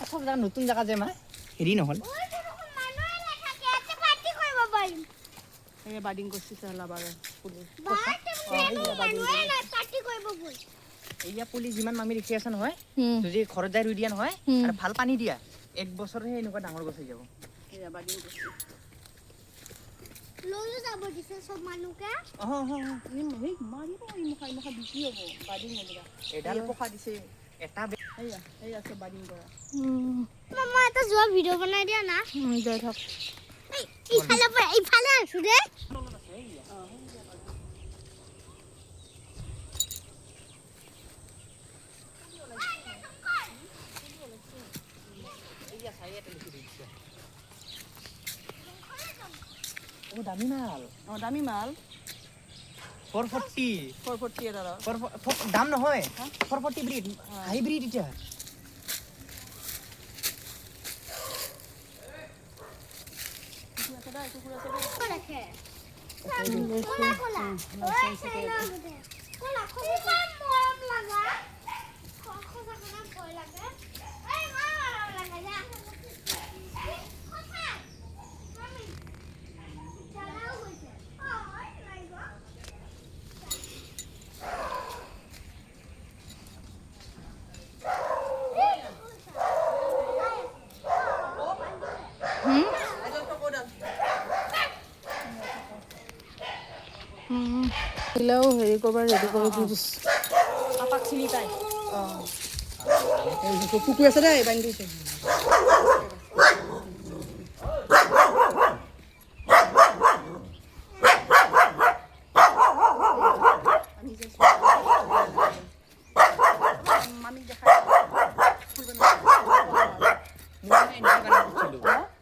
সব জায়গা নতুন জায়গা যে মানে হেৰি নহ'ল বাৰ্ডিং কৰিছে চালাবাৰে পুলি এইয়া পুলি যিমান মামি দেখি আছে নহয় যদি ঘৰত যাই ৰুই দিয়া নহয় আৰু ভাল পানী দিয়া 1 বছৰহে এনেকুৱা ডাঙৰ গছ হৈ যাব এয়া বাৰ্ডিং কৰিছে লৈ যাব দিছে সব মানুহকে হেই মাৰিব ইমখা বিকি হ'ব বাৰ্ডিং হ'বলা এডাল পোখা দিছে এটা এয়া এই আছে বাৰ্ডিং কৰা মামা এটা যোৱা ভিডিও বনাই দিয়া না যাই থাক ইফালে আছো দে দামী মাল 440 এটা দাম নহয় 440 ব্রিড হাইব্রিড এটা দিলেও হেৰি কৰিব ৰেডি কৰি দি দিছে আপাক চিনি পাই কুকুৰ আছে দেই বান্ধি দিছে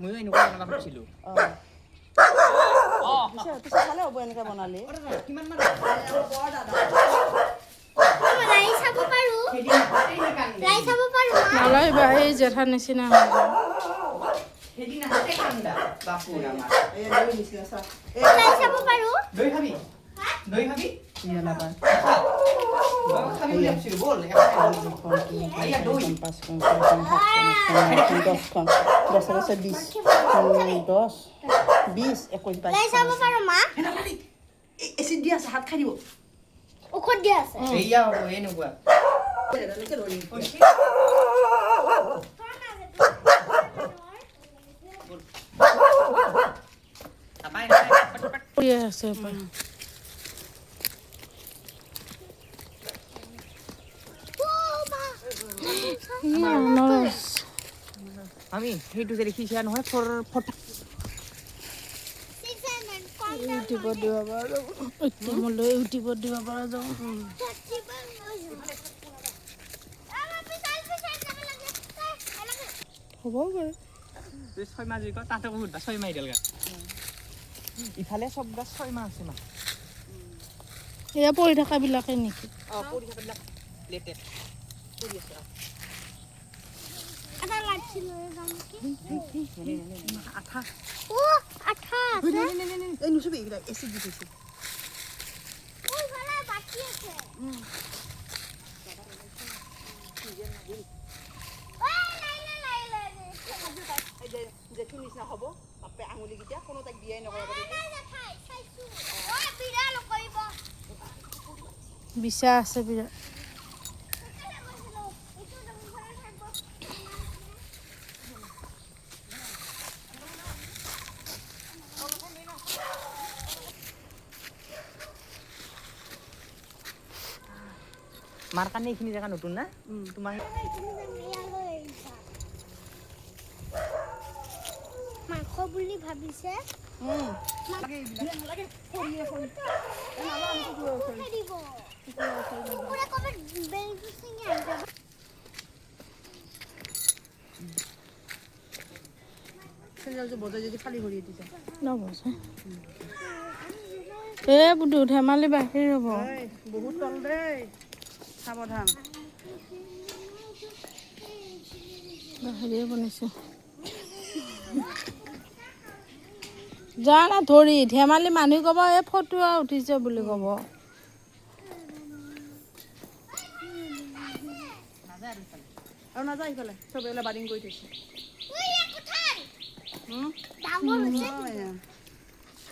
ময়ো এনেকুৱা ভাবিছিলো ভালে হ'ব এনেকৈ বনালে কিমান মান নালাগিবা এই জেঠাৰ নিচিনা হৈ যাব দৈ খাবি এচিড দি আছে হাত খাই দিব ঔষধ দিয়া আছে এইয়া হ'ব এনেকুৱা আছে আমি সেইটো যে দেখিছা নহয় ইউটিউবত দিব পৰা যাব ইউটিউবত দিব পৰা যাব হ'ব বাৰু 6 মাহ যিক তাতে বহুত 6 মাহ দিলগা ইফালে সব গাছ 6 মাহ আছে মা এয়া পৰি থকাবিলাকে নেকি পৰি থকাবিলাক লেটেষ্ট পৰি আছে এটা লাগছিল আঠা ও আঠা আছে এই নুচুবি এইবিলাক এচিড দি থৈছে ওই ভালা বাকি আছে জেঠু নিচিনা হ'ব বাপে আঙুলিকেইটা কোনো তাক দিয়াই নকৰে বিছা আছে বিৰাট মাৰ কাৰণে এইখিনি জেগা নতুন না তোমাৰ মাংস বুলি ভাবিছে বজাই যদি খালী কৰি দিছে নবজে এই বুধু ধেমালি বাহিৰ হ'ব বহুত তল দেই সাৱধান বাহিৰে বনাইছে যা না ধৰি ধেমালি মানুহ ক'ব এই ফটো উঠিছে বুলি ক'ব নাযায় আৰু ইফালে আৰু নাযায় ইফালে চবে ওলাই বাৰিং কৰি থৈছে ঐ এক কঁঠাল হুম ডাঙৰ হৈছে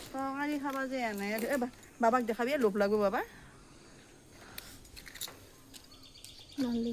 তৰকাৰী খাবা যে এনে বাবাক দেখাবি লোভ লাগব বাবা নহ'লে